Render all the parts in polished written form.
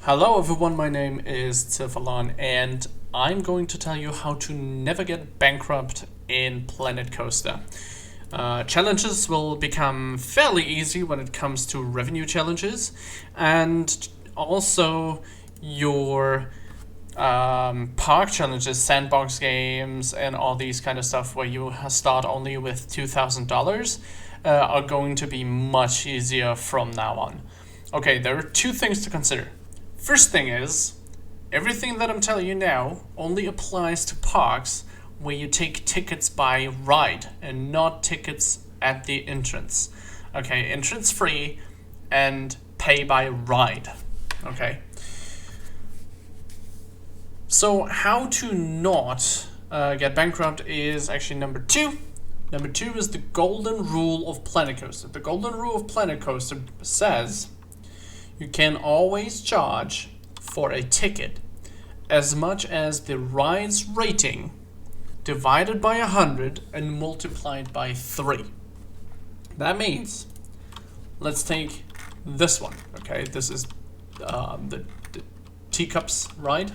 Hello everyone, my name is Tifalan and I'm going to tell you how to never get bankrupt in Planet Coaster. Challenges will become fairly easy when it comes to revenue challenges, and also your park challenges, sandbox games, and all these kind of stuff where you start only with $2,000 are going to be much easier from now on. Okay, there are two things to consider. First thing is, everything that I'm telling you now only applies to parks where you take tickets by ride and not tickets at the entrance. Okay, entrance free and pay by ride. Okay. So how to not get bankrupt is actually number two. Number two is the golden rule of Planet Coaster. The golden rule of Planet Coaster says you can always charge for a ticket as much as the ride's rating divided by 100 and multiplied by 3. That means, let's take this one, okay? This is the Teacups ride.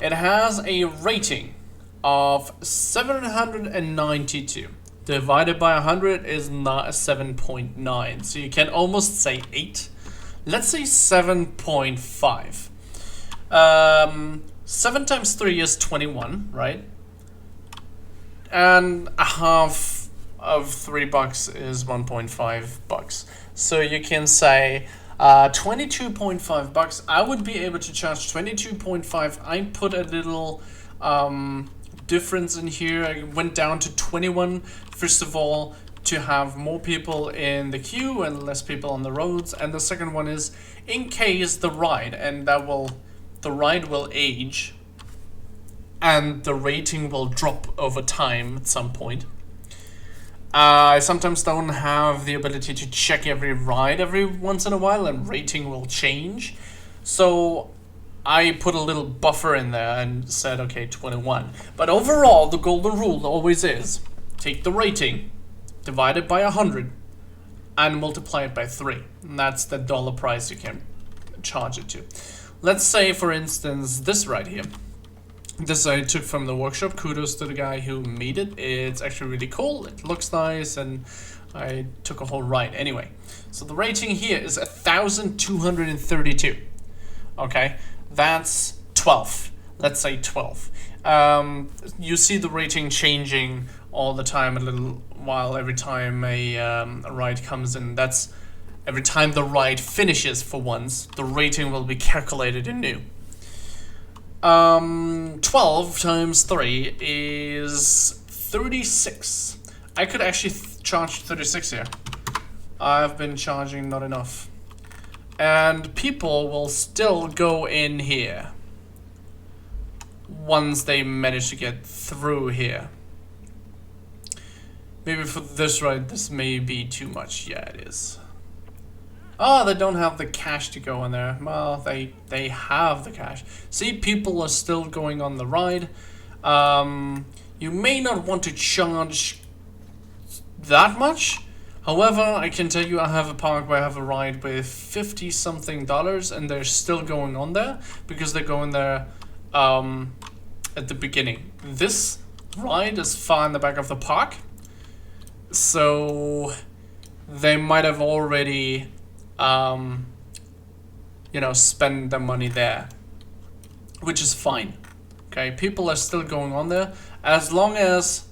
It has a rating of 792. Divided by 100 is not 7.9, so you can almost say 8. Let's say 7.5. 7 times 3 is 21, right? And a half of $3 is 1.5 bucks. So you can say 22.5 bucks. I would be able to charge 22.5. I put a little difference in here. I went down to 21. First of all, to have more people in the queue and less people on the roads, and the second one is in case the ride will age and the rating will drop over time at some point. I sometimes don't have the ability to check every ride every once in a while, and rating will change, so I put a little buffer in there and said, okay, 21. But overall, the golden rule always is take the rating, divide it by 100, and multiply it by 3. And that's the dollar price you can charge it to. Let's say, for instance, this right here. This I took from the workshop. Kudos to the guy who made it. It's actually really cool. It looks nice, and I took a whole ride. Anyway, so the rating here is 1,232. Okay, that's 12. Let's say 12. You see the rating changing all the time, a little while every time a ride comes in. That's every time the ride finishes for once, the rating will be calculated anew. 12 times 3 is 36. I could actually charge 36 here. I've been charging not enough. And people will still go in here once they manage to get through here. Maybe for this ride, this may be too much. Yeah, it is. Oh, they don't have the cash to go in there. Well, they have the cash. See, people are still going on the ride. You may not want to charge that much. However, I can tell you I have a park where I have a ride with $50-something, and they're still going on there because they're going there at the beginning. This ride is far in the back of the park, so they might have already spend their money there, which is fine. Okay, people are still going on there as long as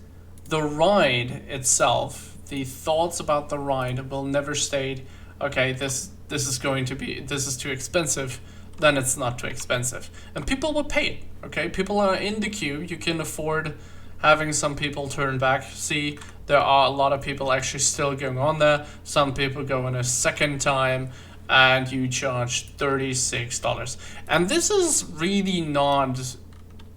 the ride itself, the thoughts about the ride will never state, okay, this is too expensive, then it's not too expensive, and people will pay it. Okay, people are in the queue. You can afford having some people turn back. See, there are a lot of people actually still going on there. Some people go in a second time, and you charge $36. And this is really not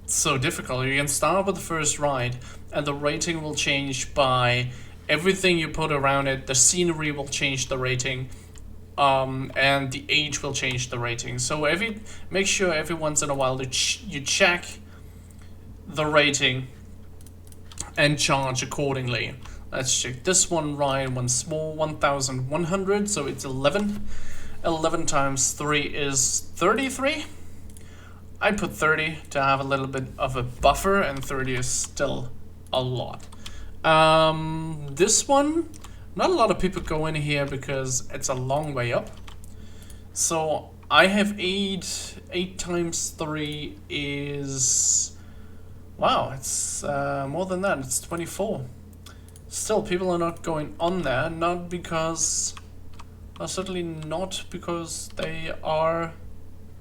so difficult. You can start with the first ride, and the rating will change by everything you put around it. The scenery will change the rating, and the age will change the rating. So make sure every once in a while that you check the rating and charge accordingly. Let's check this one ride, one small, 1,100, so it's 11. 11 times 3 is 33. I put 30 to have a little bit of a buffer, and 30 is still a lot. This one, not a lot of people go in here because it's a long way up. So I have 8. 8 times 3 is... Wow, it's more than that. It's 24. Still, people are not going on there, not because... certainly not because they are...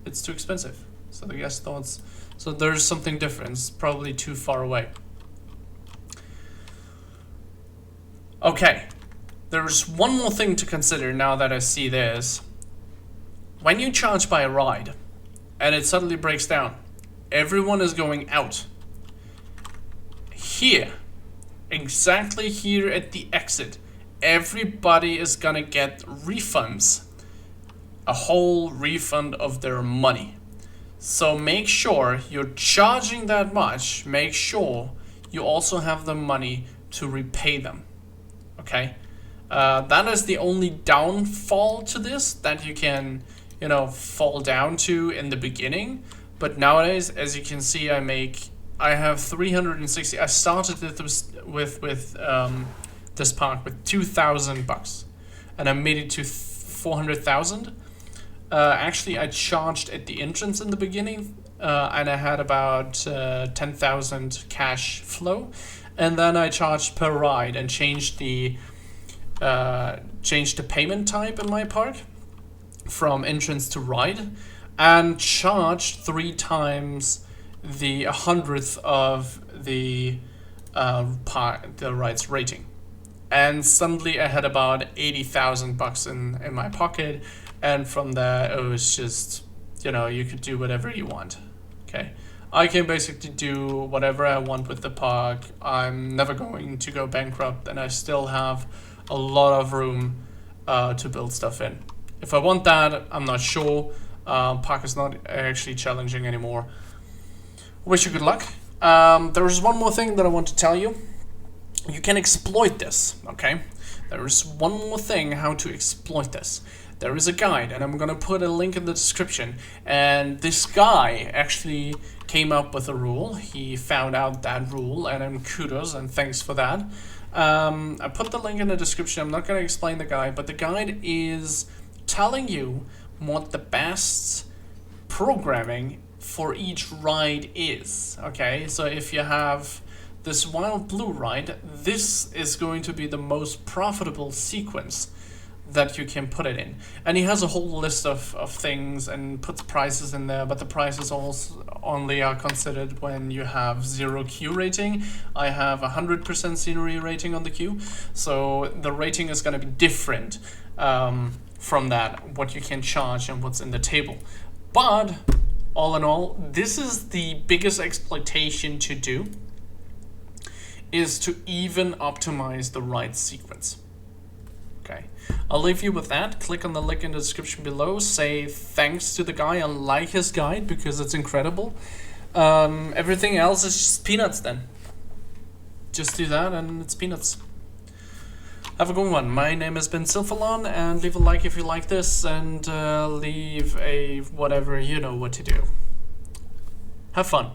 It's too expensive. So the guest thoughts... So there's something different. It's probably too far away. Okay. There's one more thing to consider now that I see this. When you charge by a ride, and it suddenly breaks down, everyone is going out. Here, exactly here at the exit, everybody is gonna get refunds. A whole refund of their money. So make sure you're charging that much, make sure you also have the money to repay them. Okay? That is the only downfall to this that you can, you know, fall down to in the beginning. But nowadays, as you can see, I have 360. I started with this park with $2,000, and I made it to 400,000. Actually, I charged at the entrance in the beginning, and I had about 10,000 cash flow, and then I charged per ride and changed the payment type in my park from entrance to ride, and charged 3 times the 100th of the ride's rating. And suddenly I had about 80,000 bucks in my pocket, and from there it was just, you know, you could do whatever you want. Okay, I can basically do whatever I want with the park. I'm never going to go bankrupt, and I still have a lot of room to build stuff in. If I want that, I'm not sure. Park is not actually challenging anymore. Wish you good luck. There is one more thing that I want to tell you. You can exploit this, okay? There is one more thing how to exploit this. There is a guide, and I'm gonna put a link in the description. And this guy actually came up with a rule. He found out that rule, and kudos and thanks for that. I put the link in the description. I'm not gonna explain the guide, but the guide is telling you what the best programming for each ride is. Okay, so if you have this wild blue ride, this is going to be the most profitable sequence that you can put it in. And he has a whole list of things and puts prices in there, but the prices also only are considered when you have 0 queue rating. I have 100% scenery rating on the queue, so the rating is going to be different from that, what you can charge and what's in the table. But all in all, this is the biggest exploitation to do, is to even optimize the ride sequence. Okay, I'll leave you with that. Click on the link in the description below. Say thanks to the guy and like his guide because it's incredible. Everything else is just peanuts then. Just do that and it's peanuts. Have a good one. My name has been Sylphalon, and leave a like if you like this, and leave a whatever, you know what to do. Have fun.